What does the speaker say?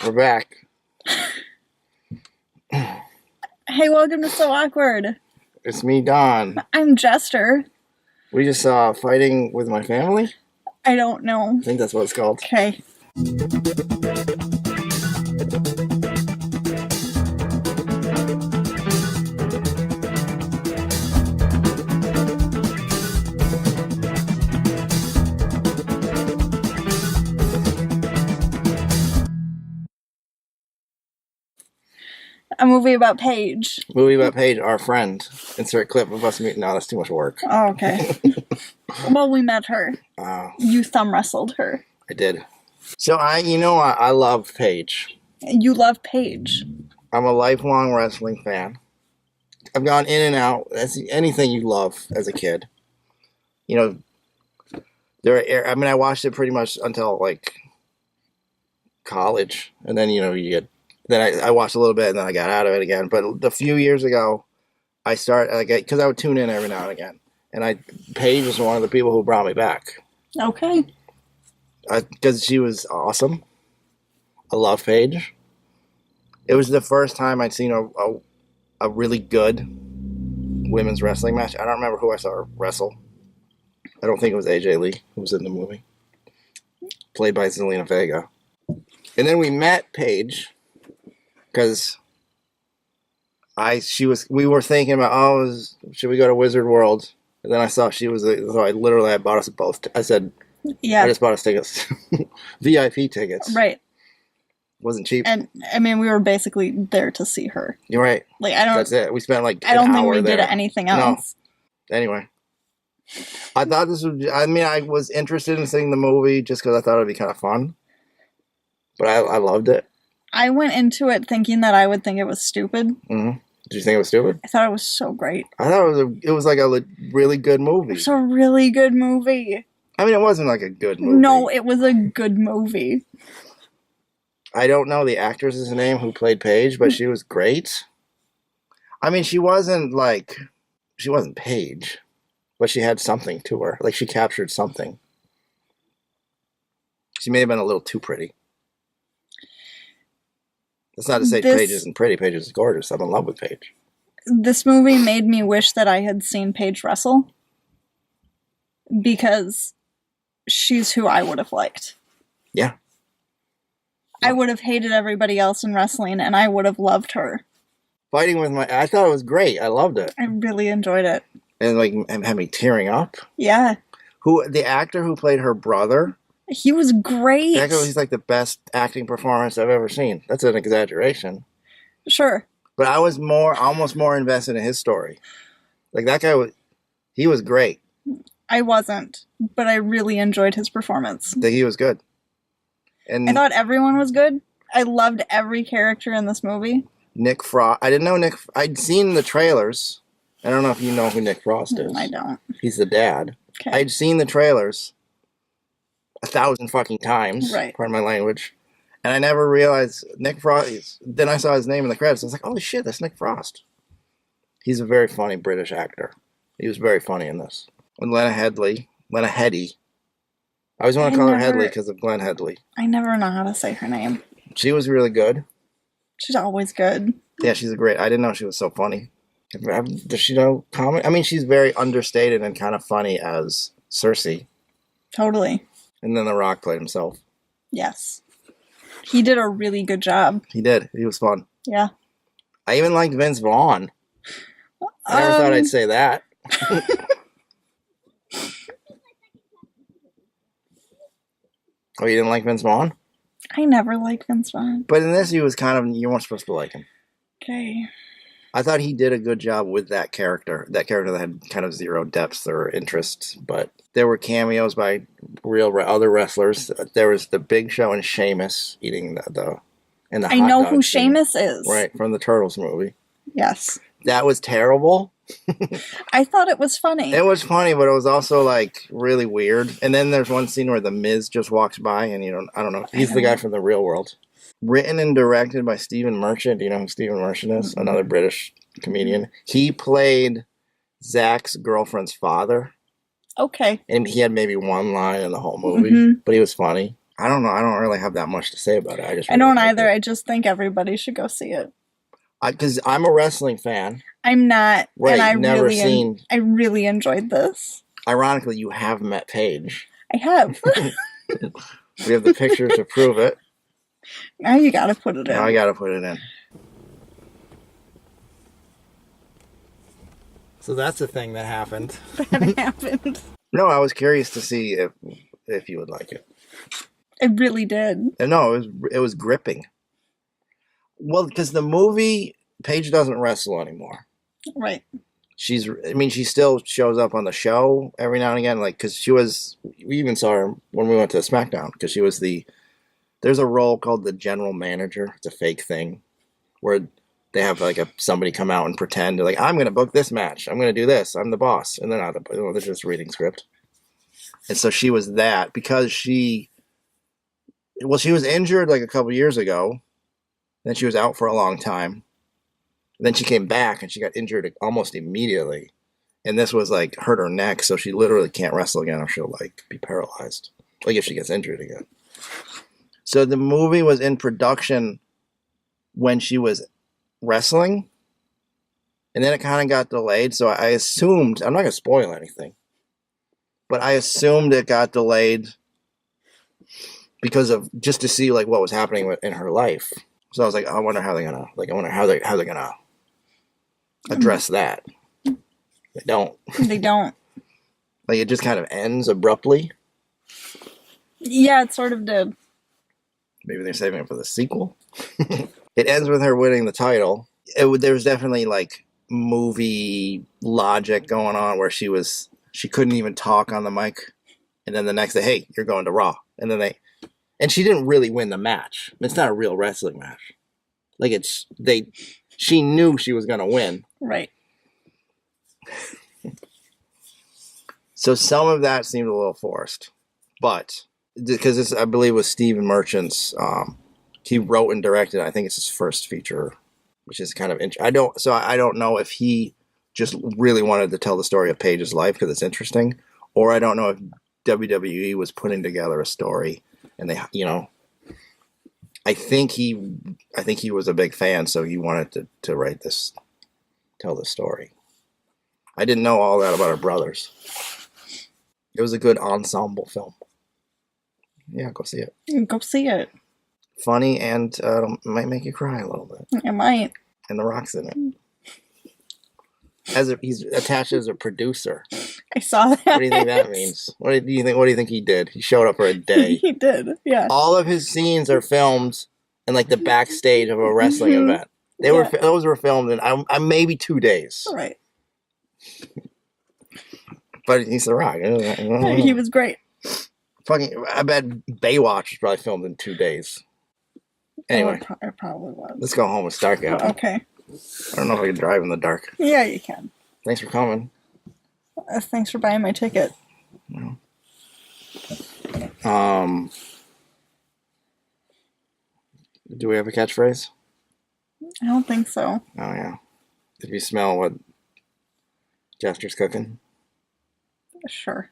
We're back. Hey, welcome to So Awkward. It's me, Don. I'm Jester. We just saw Fighting with My Family. I don't know. I think that's what it's called. Okay. A movie about Paige. Movie about Paige, our friend. Insert clip of us meeting. No, that's too much work. Oh, okay. Well, we met her. You thumb wrestled her. I did. So I love Paige. You love Paige. I'm a lifelong wrestling fan. I've gone in and out. That's anything you love as a kid. I watched it pretty much until like college, and then I watched a little bit, and then I got out of it again. But a few years ago, I started because I would tune in every now and again, and Paige was one of the people who brought me back. Okay. Because she was awesome. I love Paige. It was the first time I'd seen a really good women's wrestling match. I don't remember who I saw her wrestle. I don't think it was AJ Lee who was in the movie. Played by Zelina Vega. And then we met Paige because we were thinking about, should we go to Wizard World? And then I saw she was, so I bought us both. I said, yeah, I just bought us tickets. VIP tickets. Right. Wasn't cheap. And we were basically there to see her. You're right. That's it. We spent I don't think we did anything else. No. Anyway. I thought I was interested in seeing the movie just because I thought it'd be kind of fun. But I loved it. I went into it thinking that I would think it was stupid. Mm-hmm. Did you think it was stupid? I thought it was so great. I thought it was like a really good movie. It's a really good movie. It wasn't like a good movie. No, it was a good movie. I don't know the actress's name who played Paige, but she was great. She wasn't Paige, but she had something to her. Like, she captured something. She may have been a little too pretty. That's not to say Paige isn't pretty. Paige is gorgeous. I'm in love with Paige. This movie made me wish that I had seen Paige wrestle. Because she's who I would have liked. Yeah. I would have hated everybody else in wrestling, and I would have loved her. I thought it was great. I loved it. I really enjoyed it. And had me tearing up. Yeah. The actor who played her brother. He was great. He's like the best acting performance I've ever seen. That's an exaggeration. Sure. But I was almost more invested in his story. Like, that guy he was great. I wasn't, but I really enjoyed his performance. He was good. And I thought everyone was good. I loved every character in this movie. Nick Frost. I didn't know I'd seen the trailers. I don't know if you know who Nick Frost is. I don't. He's the dad. Okay. I'd seen the trailers 1,000 fucking times. Right. Pardon my language. And I never realized Nick Frost. Then I saw his name in the credits. I was like, holy shit, that's Nick Frost. He's a very funny British actor. He was very funny in this. And Lena Headey. I always want to call her Headley because of Glenn Headley. I never know how to say her name. She was really good. She's always good. Yeah, she's great. I didn't know she was so funny. Does she know comedy? She's very understated and kind of funny as Cersei. Totally. And then The Rock played himself. Yes. He did a really good job. He did. He was fun. Yeah. I even liked Vince Vaughn. I never thought I'd say that. Oh, you didn't like Vince Vaughn? I never liked Vince Vaughn. But in this, you weren't supposed to like him. Okay. I thought he did a good job with that character. That character that had kind of zero depth or interest. But there were cameos by other wrestlers. There was the Big Show and Sheamus eating the I know who Sheamus is. Right, from the Turtles movie. Yes. That was terrible. I thought it was funny. It was funny, but it was also like really weird. And then there's one scene where the Miz just walks by, and I don't know. He's the guy from The Real World. Written and directed by Stephen Merchant. Do you know who Stephen Merchant is? Mm-hmm. Another British comedian. He played Zach's girlfriend's father. Okay. And he had maybe one line in the whole movie, but he was funny. I don't know. I don't really have that much to say about it. I just I really don't liked either. it. I just think everybody should go see it. Because I'm a wrestling fan. I'm not, Right, and I really enjoyed this. Ironically, you have met Paige. I have. We have the pictures to prove it. Now you gotta put it in. Now I gotta put it in. So that's the thing that happened. That happened. No, I was curious to see if you would like it. It really did. And no, it was gripping. Well, because the movie, Paige doesn't wrestle anymore. Right. She still shows up on the show every now and again, like, because we even saw her when we went to SmackDown, because she was there's a role called the general manager. It's a fake thing where they have like somebody come out and pretend, like, I'm going to book this match. I'm going to do this. I'm the boss. And they're not they're just reading script. And so she was that because she was injured like a couple years ago. Then she was out for a long time. Then she came back and she got injured almost immediately. And this was like hurt her neck, so she literally can't wrestle again or she'll like be paralyzed. Like if she gets injured again. So the movie was in production when she was wrestling. And then it kind of got delayed. So I assumed, I'm not going to spoil anything, but I assumed it got delayed because of just to see like what was happening in her life. So I was like, I wonder how they're gonna address that. They don't. They don't. Like it just kind of ends abruptly. Yeah, it sort of did. Maybe they're saving it for the sequel. It ends with her winning the title. There was definitely like movie logic going on where she couldn't even talk on the mic, and then the next day, hey, you're going to Raw, and she didn't really win the match. It's not a real wrestling match. Like she knew she was going to win. Right. So some of that seemed a little forced, but because this, I believe, was Steven Merchant's. He wrote and directed. I think it's his first feature, which is kind of interesting. I don't know if he just really wanted to tell the story of Paige's life because it's interesting, or I don't know if WWE was putting together a story. And they, I think he was a big fan, so he wanted to tell this story. I didn't know all that about her brothers. It was a good ensemble film. Yeah, go see it. Go see it. Funny and might make you cry a little bit. It might. And The Rock's in it. He's attached as a producer. I saw that. What do you think that means? What do you think he did? He showed up for a day. He did, yeah. All of his scenes are filmed in like the backstage of a wrestling event. Those were filmed in maybe 2 days. Right. But he's The Rock. He was great. I bet Baywatch was probably filmed in 2 days. Anyway, it probably was. Let's go home and start out. Okay. I don't know if I can drive in the dark. Yeah, you can. Thanks for coming. Thanks for buying my ticket. Do we have a catchphrase? I don't think so. Oh, yeah. Did you smell what Jester's cooking? Sure.